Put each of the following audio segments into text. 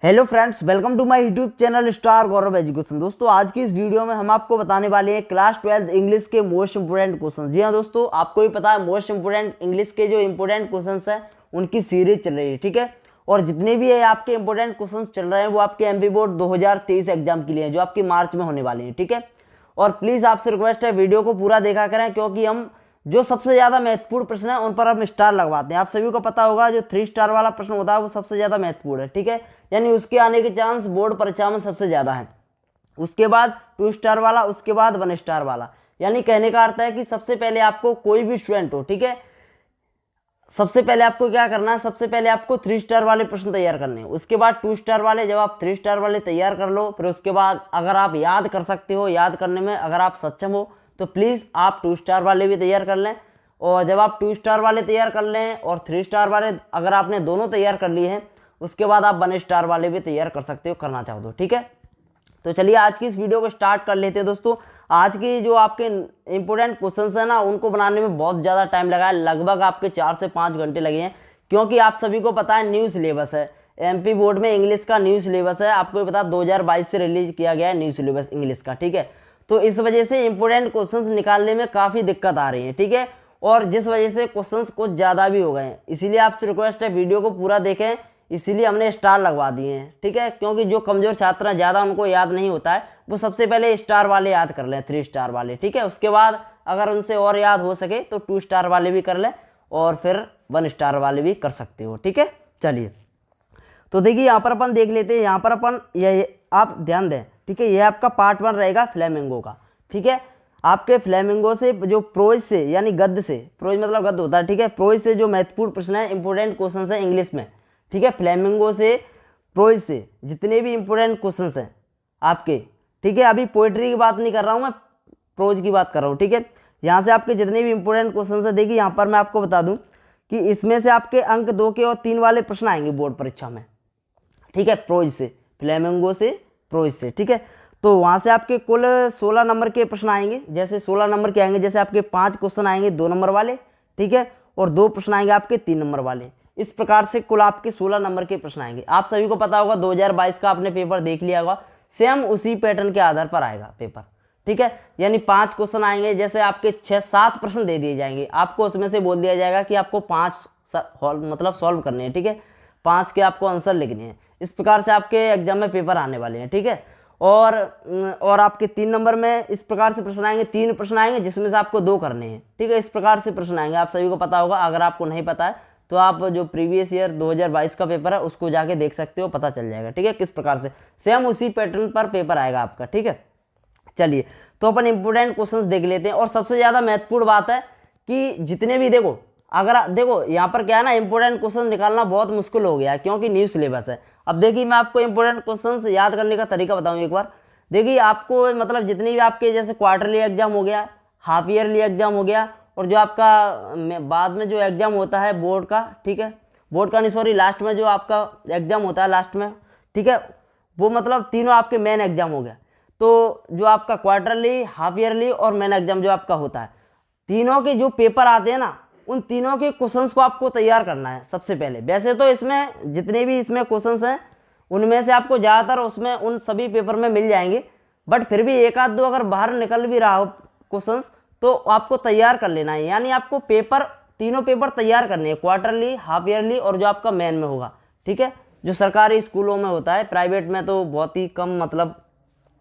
Hello friends, welcome to my YouTube channel star Gaurav education. दोस्तों, आज की इस वीडियो में हम आपको बताने वाले हैं क्लास 12 इंग्लिश के मोस्ट इंपोर्टेंट क्वेश्चन। जी हाँ दोस्तों, आपको भी पता है मोस्ट इंपोर्टेंट इंग्लिश के जो इंपोर्टेंट क्वेश्चंस हैं उनकी सीरीज चल रही है, ठीक है। और जितने भी है आपके इंपोर्टेंट क्वेश्चन चल रहे हैं वो आपके एमपी बोर्ड 2023 एग्जाम के लिए हैं, जो आपकी मार्च में होने वाली है, ठीक है। और प्लीज़ आपसे रिक्वेस्ट है वीडियो को पूरा देखा करें, क्योंकि हम जो सबसे ज़्यादा महत्वपूर्ण प्रश्न है उन पर हम स्टार लगवाते हैं। आप सभी को पता होगा जो 3 स्टार वाला प्रश्न होता है वो सबसे ज़्यादा महत्वपूर्ण है, ठीक है। यानी उसके आने के चांस बोर्ड परीक्षा में सबसे ज़्यादा है। उसके बाद 2 स्टार वाला, उसके बाद 1 स्टार वाला। यानी कहने का अर्थ है कि सबसे पहले आपको कोई भी स्टूडेंट हो, ठीक है, सबसे पहले आपको क्या करना है, सबसे पहले आपको 3 स्टार वाले प्रश्न तैयार करने हैं। उसके बाद 2 स्टार वाले, जब आप 3 स्टार वाले तैयार कर लो, फिर उसके बाद अगर आप याद कर सकते हो, याद करने में अगर आप सक्षम हो तो प्लीज़ आप 2 स्टार वाले भी तैयार कर लें। और जब आप 2 स्टार वाले तैयार कर लें और 3 स्टार वाले अगर आपने दोनों तैयार कर लिए हैं, उसके बाद आप 1 स्टार वाले भी तैयार कर सकते हो, करना चाहो तो, ठीक है। तो चलिए आज की इस वीडियो को स्टार्ट कर लेते हैं दोस्तों। आज की जो आपके इंपोर्टेंट क्वेश्चंस हैं ना, उनको बनाने में बहुत ज़्यादा टाइम लगा है, लगभग आपके 4 से 5 घंटे लगे हैं। क्योंकि आप सभी को पता है न्यू सिलेबस है, एमपी बोर्ड में इंग्लिश का न्यू सिलेबस है। आपको पता 2022 से रिलीज किया गया है न्यू सिलेबस इंग्लिश का, ठीक है। तो इस वजह से इंपोर्टेंट क्वेश्चंस निकालने में काफ़ी दिक्कत आ रही है, ठीक है। और जिस वजह से क्वेश्चंस कुछ ज़्यादा भी हो गए हैं, इसीलिए आपसे रिक्वेस्ट है वीडियो को पूरा देखें। इसीलिए हमने स्टार लगवा दिए हैं, ठीक है। क्योंकि जो कमज़ोर छात्र हैं, ज़्यादा उनको याद नहीं होता है, वो सबसे पहले स्टार वाले याद कर लें, 3 स्टार वाले, ठीक है। उसके बाद अगर उनसे और याद हो सके तो 2 स्टार वाले भी कर लें और फिर 1 स्टार वाले भी कर सकते हो, ठीक है। चलिए तो देखिए यहाँ पर अपन देख लेते हैं। यहाँ पर अपन ये आप ध्यान दें, ठीक है। यह आपका पार्ट 1 रहेगा फ्लेमिंगो का, ठीक है। आपके फ्लेमिंगो से जो प्रोज से यानी गद्य से, प्रोज मतलब गद्य होता है, ठीक है। प्रोज से जो महत्वपूर्ण प्रश्न है, इंपोर्टेंट क्वेश्चन है इंग्लिश में, ठीक है। फ्लेमिंगो से प्रोज से जितने भी इंपोर्टेंट क्वेश्चंस हैं आपके, ठीक है। अभी पोएट्री की बात नहीं कर रहा हूँ मैं, प्रोज की बात कर रहा हूँ, ठीक है। यहाँ से आपके जितने भी इंपोर्टेंट क्वेश्चंस हैं, देखिए यहाँ पर मैं आपको बता दूँ कि इसमें से आपके अंक 2 के और 3 वाले प्रश्न आएंगे बोर्ड परीक्षा में, ठीक है। प्रोज से, फ्लेमिंगो से, प्रोज से, ठीक है। तो वहाँ से आपके कुल 16 नंबर के प्रश्न आएंगे। जैसे 16 नंबर के आएंगे, जैसे आपके 5 क्वेश्चन आएंगे 2 नंबर वाले, ठीक है, और 2 प्रश्न आएंगे आपके 3 नंबर वाले। इस प्रकार से कुल आपके 16 नंबर के प्रश्न आएंगे। आप सभी को पता होगा 2022 का आपने पेपर देख लिया होगा, सेम उसी पैटर्न के आधार पर आएगा पेपर, ठीक है। यानी 5 क्वेश्चन आएंगे, जैसे आपके 6-7 प्रश्न दे दिए जाएंगे आपको, उसमें से बोल दिया जाएगा कि आपको 5 मतलब सॉल्व करने हैं, ठीक है। 5 के आपको आंसर लिखने हैं। इस प्रकार से आपके एग्जाम में पेपर आने वाले हैं, ठीक है। और आपके 3 नंबर में इस प्रकार से प्रश्न आएंगे, 3 प्रश्न आएंगे जिसमें से आपको 2 करने हैं, ठीक है। इस प्रकार से प्रश्न आएंगे, आप सभी को पता होगा। अगर आपको नहीं पता है तो आप जो प्रीवियस ईयर 2022 का पेपर है उसको जाके देख सकते हो, पता चल जाएगा, ठीक है। किस प्रकार से सेम उसी पैटर्न पर पेपर आएगा आपका, ठीक है। चलिए तो अपन इंपोर्टेंट क्वेश्चंस देख लेते हैं। और सबसे ज़्यादा महत्वपूर्ण बात है कि जितने भी देखो, अगर देखो यहाँ पर क्या है ना, इंपोर्टेंट क्वेश्चन निकालना बहुत मुश्किल हो गया है क्योंकि न्यू सिलेबस है। अब देखिए मैं आपको इंपोर्टेंट क्वेश्चंस याद करने का तरीका बताऊँ एक बार। देखिए आपको मतलब जितनी भी आपके जैसे क्वार्टरली एग्जाम हो गया, हाफ ईयरली एग्जाम हो गया, और जो आपका बाद में जो एग्जाम होता है बोर्ड का, ठीक है, बोर्ड का नहीं सॉरी, लास्ट में जो आपका एग्जाम होता है लास्ट में, ठीक है, वो मतलब तीनों आपके मेन एग्जाम हो गया। तो जो आपका क्वार्टरली, हाफ ईयरली और मेन एग्जाम जो आपका होता है, तीनों के जो पेपर आते हैं ना, उन तीनों के क्वेश्चंस को आपको तैयार करना है सबसे पहले। वैसे तो इसमें जितने भी इसमें क्वेश्चंस हैं उनमें से आपको ज़्यादातर उसमें उन सभी पेपर में मिल जाएंगे, बट फिर भी एक आध दो अगर बाहर निकल भी रहा हो क्वेश्चंस तो आपको तैयार कर लेना है। यानी आपको पेपर, तीनों पेपर तैयार करने हैं, क्वार्टरली, हाफ ईयरली और जो आपका मेन में होगा, ठीक है। जो सरकारी स्कूलों में होता है, प्राइवेट में तो बहुत ही कम मतलब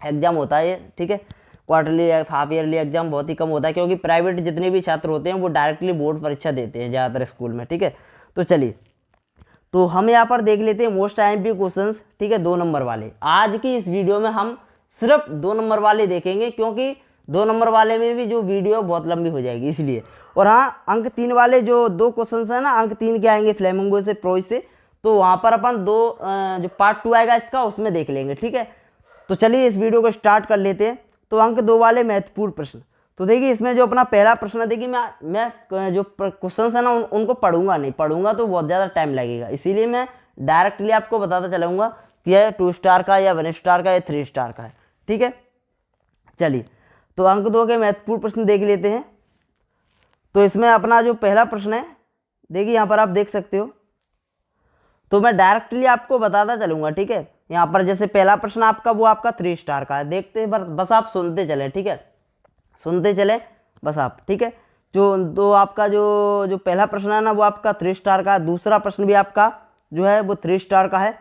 एग्जाम होता है, ठीक है। क्वार्टरली हाफ ईयरली एग्जाम बहुत ही कम होता है, क्योंकि प्राइवेट जितने भी छात्र होते हैं वो डायरेक्टली बोर्ड परीक्षा देते हैं ज़्यादातर स्कूल में, ठीक है। तो चलिए तो हम यहाँ पर देख लेते हैं मोस्ट आईएमपी क्वेश्चंस, ठीक है, 2 नंबर वाले। आज की इस वीडियो में हम सिर्फ 2 नंबर वाले देखेंगे, क्योंकि 2 नंबर वाले में भी जो वीडियो बहुत लंबी हो जाएगी इसलिए। और हाँ, अंक 3 वाले जो 2 क्वेश्चंस हैं ना, अंक 3 के आएंगे फ्लेमिंगो से, प्रोज से, तो वहाँ पर अपन जो पार्ट 2 आएगा इसका उसमें देख लेंगे, ठीक है। तो चलिए इस वीडियो को स्टार्ट कर लेते हैं। तो अंक 2 वाले महत्वपूर्ण प्रश्न, तो देखिए इसमें जो अपना पहला प्रश्न है, देखिए मैं जो क्वेश्चंस है ना उनको पढ़ूंगा नहीं, पढ़ूंगा तो बहुत ज़्यादा टाइम लगेगा, इसीलिए मैं डायरेक्टली आपको बताता चलूँगा कि यह 2 स्टार का या 1 स्टार का या 3 स्टार का है, ठीक है। चलिए तो अंक 2 के महत्वपूर्ण प्रश्न देख लेते हैं। तो इसमें अपना जो पहला प्रश्न है, देखिए यहाँ पर आप देख सकते हो। तो मैं डायरेक्टली आपको बताता चलूंगा, ठीक है। यहाँ पर जैसे पहला प्रश्न आपका वो आपका 3 स्टार का है, देखते हैं बस आप सुनते चले, ठीक है, सुनते चले बस आप, ठीक है। जो आपका जो पहला प्रश्न है ना वो आपका 3 स्टार का है, दूसरा प्रश्न भी आपका जो है वो 3 स्टार का है,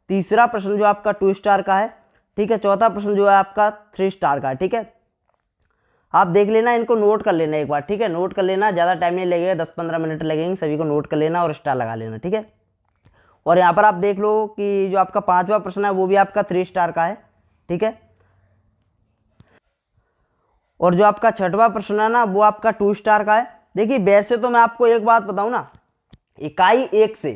तीसरा प्रश्न जो आपका 2 स्टार का है, ठीक है, चौथा प्रश्न जो है आपका 3 स्टार का है, ठीक है। आप देख लेना, इनको नोट कर लेना एक बार, ठीक है, नोट कर लेना, ज़्यादा टाइम नहीं लगेगा, 10-15 मिनट लगेंगे, सभी को नोट कर लेना और स्टार लगा लेना, ठीक है। और यहाँ पर आप देख लो कि जो आपका 5वां प्रश्न है वो भी आपका 3 स्टार का है, ठीक है। और जो आपका 6वां प्रश्न है ना वो आपका 2 स्टार का है। देखिए वैसे तो मैं आपको एक बात बताऊँ ना, इकाई 1 से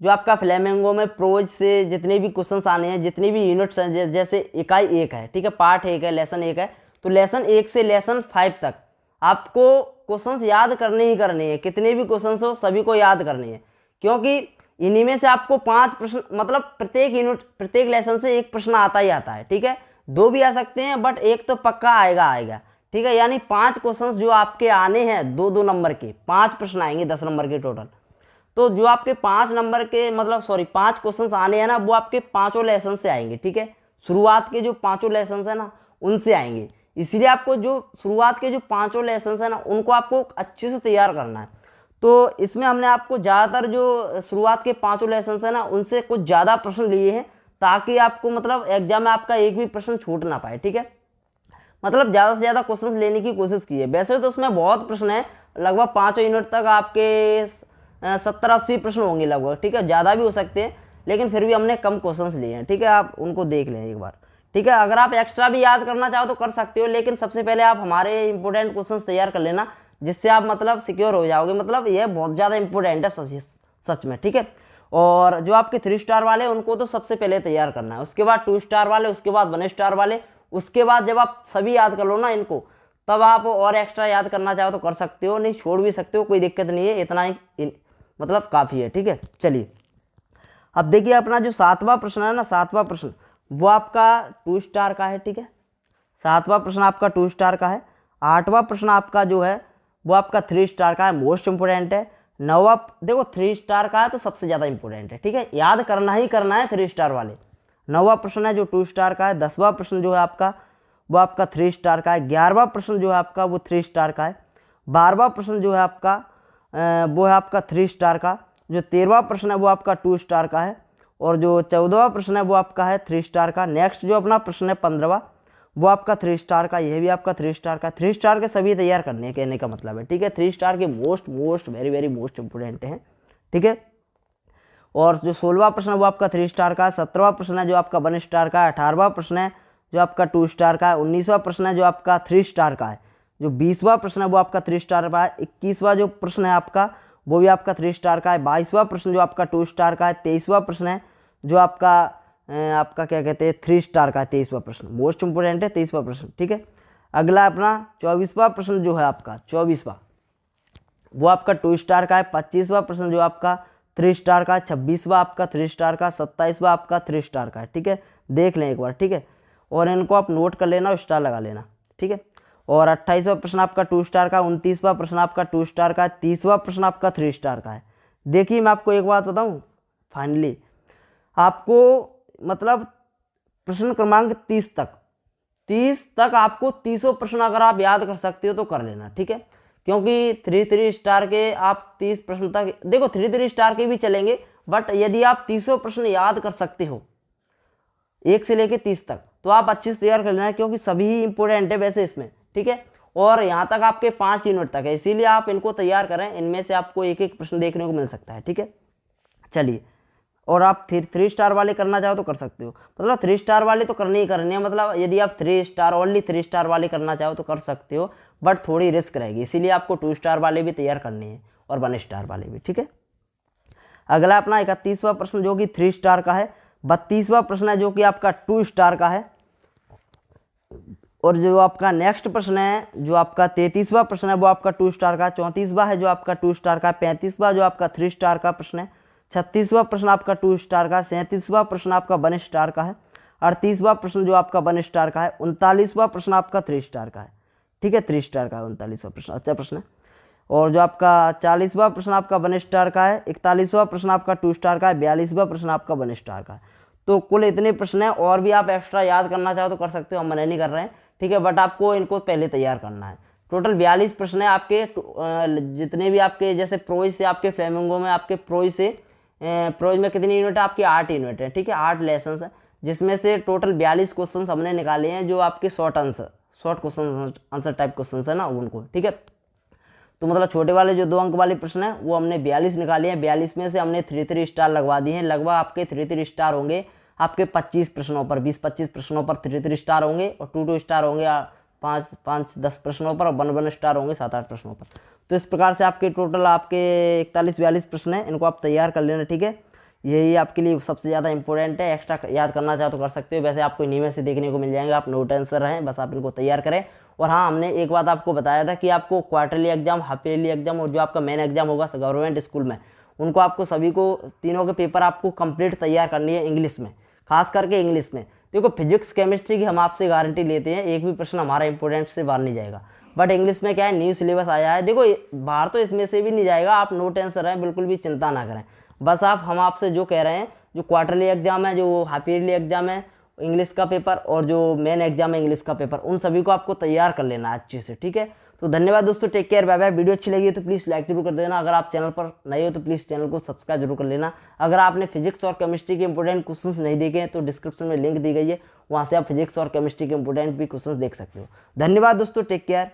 जो आपका फ्लेमिंगो में प्रोज से जितने भी क्वेश्चंस आने हैं, जितने भी यूनिट्स हैं, जैसे इकाई 1 है, ठीक है, पार्ट 1 है, लेसन 1 है, तो लेसन 1 से लेसन 5 तक आपको क्वेश्चंस याद करने ही करने हैं, कितने भी क्वेश्चंस हो सभी को याद करने हैं, क्योंकि इन्हीं में से आपको 5 प्रश्न, मतलब प्रत्येक यूनिट प्रत्येक लेसन से एक प्रश्न आता ही आता है, ठीक है, 2 भी आ सकते हैं बट एक तो पक्का आएगा, ठीक है। यानी 5 क्वेश्चंस जो आपके आने हैं 2-2 नंबर के 5 प्रश्न आएंगे 10 नंबर के टोटल। तो जो आपके 5 नंबर के मतलब 5 क्वेश्चंस आने हैं ना वो आपके पांचों लेसन से आएंगे, ठीक है, शुरुआत के जो पांचों लेसन है ना उनसे आएंगे, इसलिए आपको जो शुरुआत के जो पांचों लेसन है ना उनको आपको अच्छे से तैयार करना है। तो इसमें हमने आपको ज़्यादातर जो शुरुआत के पांचों लेसन है ना उनसे कुछ ज़्यादा प्रश्न लिए हैं, ताकि आपको मतलब एग्जाम में आपका एक भी प्रश्न छूट ना पाए, ठीक है, मतलब ज़्यादा से ज़्यादा क्वेश्चंस लेने की कोशिश की है। वैसे तो उसमें बहुत प्रश्न है, लगभग 5 यूनिट तक आपके 70-80 प्रश्न होंगे लगभग, ठीक है, ज़्यादा भी हो सकते हैं, लेकिन फिर भी हमने कम क्वेश्चंस लिए हैं, ठीक है, आप उनको देख लें एक बार, ठीक है। अगर आप एक्स्ट्रा भी याद करना चाहो तो कर सकते हो, लेकिन सबसे पहले आप हमारे इंपॉर्टेंट क्वेश्चंस तैयार कर लेना, जिससे आप मतलब सिक्योर हो जाओगे, मतलब ये बहुत ज़्यादा इंपॉर्टेंट है सच में, ठीक है। और जो आपके 3 स्टार वाले उनको तो सबसे पहले तैयार करना है, उसके बाद 2 स्टार वाले, उसके बाद 1 स्टार वाले, उसके बाद जब आप सभी याद कर लो ना इनको, तब आप और एक्स्ट्रा याद करना चाहो तो कर सकते हो, नहीं छोड़ भी सकते हो, कोई दिक्कत नहीं है, इतना ही मतलब काफ़ी है, ठीक है। चलिए अब देखिए अपना जो 7वां प्रश्न है ना, 7वां प्रश्न वो आपका 2 स्टार का है, ठीक है, 7वां प्रश्न आपका 2 स्टार का है। 8वां प्रश्न आपका जो है वो आपका 3 स्टार का है, मोस्ट इंपोर्टेंट है। 9वां देखो 3 स्टार का है तो सबसे ज़्यादा इंपोर्टेंट है, ठीक है, याद करना ही करना है 3 स्टार वाले। 9वां प्रश्न है जो 2 स्टार का है। 10वां प्रश्न जो है आपका वो आपका 3 स्टार का है। 11वां प्रश्न जो है आपका वो 3 स्टार का है। 12वां प्रश्न जो है आपका वो है आपका 3 स्टार का। जो 13वां प्रश्न है वो आपका 2 स्टार का है। और जो 14वां प्रश्न है वो आपका है 3 स्टार का। नेक्स्ट जो अपना प्रश्न है 15वां वो आपका 3 स्टार का, यह भी आपका 3 स्टार का। 3 स्टार के सभी तैयार करने हैं कहने का मतलब है, ठीक है, 3 स्टार के मोस्ट वेरी मोस्ट इंपोर्टेंट हैं, ठीक है। और जो 16वां प्रश्न है वो आपका 3 स्टार का है। 17वां प्रश्न है जो आपका 1 स्टार का है। 18वां प्रश्न है जो आपका 2 स्टार का है। 19वां प्रश्न है जो आपका 3 स्टार का है। जो 20वां प्रश्न है वो आपका 3 स्टार का है। 21वां जो प्रश्न है आपका वो भी आपका 3 स्टार का है। 22वां प्रश्न जो आपका 2 स्टार का है। 23वां प्रश्न है जो आपका क्या कहते हैं 3 स्टार का है। 23वां प्रश्न मोस्ट इंपोर्टेंट है, 23वां प्रश्न, ठीक है। अगला अपना 24वां प्रश्न जो है आपका 24वां वो आपका 2 स्टार का है। 25वां प्रश्न जो आपका 3 स्टार का। 26वां आपका 3 स्टार का। 27वां आपका 3 स्टार का है, ठीक है, देख लें एक बार, ठीक है, और इनको आप नोट कर लेना और स्टार लगा लेना, ठीक है। और 28वां प्रश्न आपका 2 स्टार का। 29वां प्रश्न आपका 2 स्टार का है। 30वां प्रश्न आपका 3 स्टार का है। देखिए मैं आपको एक बात बताऊं, फाइनली आपको मतलब प्रश्न क्रमांक 30 तक आपको 30 प्रश्न अगर आप याद कर सकते हो तो कर लेना, ठीक है, क्योंकि 3 स्टार के आप 30 प्रश्न तक, देखो 3 स्टार के भी चलेंगे, बट यदि आप 30 प्रश्न याद कर सकते हो 1 से लेके 30 तक तो आप अच्छे से तैयार कर लेना, क्योंकि सभी इंपोर्टेंट है वैसे इसमें, ठीक है। और यहाँ तक आपके 5 यूनिट तक है, इसीलिए आप इनको तैयार करें, इनमें से आपको एक एक प्रश्न देखने को मिल सकता है, ठीक है। चलिए, और आप फिर 3 स्टार वाले करना चाहो तो कर सकते हो, मतलब 3 स्टार वाले तो करने ही करने हैं, मतलब यदि आप 3 स्टार ओनली 3 स्टार वाले करना चाहो तो कर सकते हो, बट थोड़ी रिस्क रहेगी, इसीलिए आपको 2 स्टार वाले भी तैयार करने हैं और 1 स्टार वाले भी, ठीक है। अगला अपना 31वां प्रश्न जो कि 3 स्टार का है। 32वां प्रश्न है जो कि आपका 2 स्टार का है। और जो आपका नेक्स्ट प्रश्न है जो आपका 33वां प्रश्न है वो आपका 2 स्टार का। 34वां है जो आपका 2 स्टार का। 35वां जो आपका 3 स्टार का प्रश्न है। 36वां प्रश्न आपका 2 स्टार का। 37वां प्रश्न आपका 1 स्टार का है। 38वां प्रश्न जो आपका 1 स्टार का है। 39वां प्रश्न आपका 3 स्टार का है, ठीक है, 3 स्टार का है 39वां प्रश्न, अच्छा प्रश्न है। और जो आपका 40वां प्रश्न आपका 1 स्टार का है, 41वां प्रश्न आपका 2 स्टार का है, 42वां प्रश्न आपका 1 स्टार का है। तो कुल इतने प्रश्न हैं, और भी आप एक्स्ट्रा याद करना चाहो तो कर सकते हो, हम मना नहीं कर रहे हैं, ठीक है, बट आपको इनको पहले तैयार करना है। टोटल 42 प्रश्न है आपके, जितने भी आपके जैसे प्रोज से आपके फ्लेमिंगो में आपके प्रोज में कितनी यूनिट है आपकी, 8 यूनिट है, ठीक है, 8 लेसन है, जिसमें से टोटल 42 क्वेश्चन हमने निकाले हैं जो आपके short question answer type question है ना उनको, ठीक है। तो मतलब छोटे वाले जो 2 अंक वाले प्रश्न है वो हमने 42 निकाले हैं, 42 में से हमने 3 स्टार लगवा दिए हैं। लगभग आपके 3 स्टार होंगे आपके 25 प्रश्नों पर, 20-25 प्रश्नों पर 3 स्टार होंगे, और 2 स्टार होंगे 5-10 प्रश्नों पर, और 1 स्टार होंगे 7-8 प्रश्नों पर। तो इस प्रकार से आपके टोटल आपके 41-42 प्रश्न हैं, इनको आप तैयार कर लेना, ठीक है। यही आपके लिए सबसे ज़्यादा इंपॉर्टेंट है, एक्स्ट्रा याद करना चाहो तो कर सकते हो, वैसे आपको इन्हीं में से देखने को मिल जाएंगे, आप नोट आंसर रहें, बस आप इनको तैयार करें। और हाँ, हमने एक बात आपको बताया था कि आपको quarterly exam, half yearly exam और जो आपका मेन एग्जाम होगा गवर्नमेंट स्कूल में, उनको आपको सभी को तीनों के पेपर आपको कंप्लीट तैयार करनी है इंग्लिश में, खास करके इंग्लिश में। देखो फिजिक्स केमिस्ट्री की हम आपसे गारंटी लेते हैं, एक भी प्रश्न हमारा इंपॉर्टेंट से बाहर नहीं जाएगा, बट इंग्लिश में क्या है, न्यू सिलेबस आया है, देखो बाहर तो इसमें से भी नहीं जाएगा, आप नोट आंसर रहें, बिल्कुल भी चिंता ना करें। बस हम आपसे जो कह रहे हैं, जो क्वार्टरली एग्जाम है, जो हाफ ईयरली एग्जाम है इंग्लिश का पेपर, और जो मेन एग्जाम है इंग्लिश का पेपर, उन सभी को आपको तैयार कर लेना है अच्छे से, ठीक है। तो धन्यवाद दोस्तों, take care, bye bye. Video अच्छी लगी तो प्लीज़ लाइक जरूर कर देना, अगर आप चैनल पर नए हो तो प्लीज़ चैनल को सब्सक्राइब जरूर कर लेना। अगर आपने फिजिक्स और केमिस्ट्री के इंपॉर्टेंट क्वेश्चंस नहीं देखे तो डिस्क्रिप्शन में लिंक दी गई है, वहाँ से आप फिजिक्स और केमिस्ट्री के इंपॉर्टेंट भी क्वेश्चंस देख सकते हो। धन्यवाद दोस्तों, टेक केयर।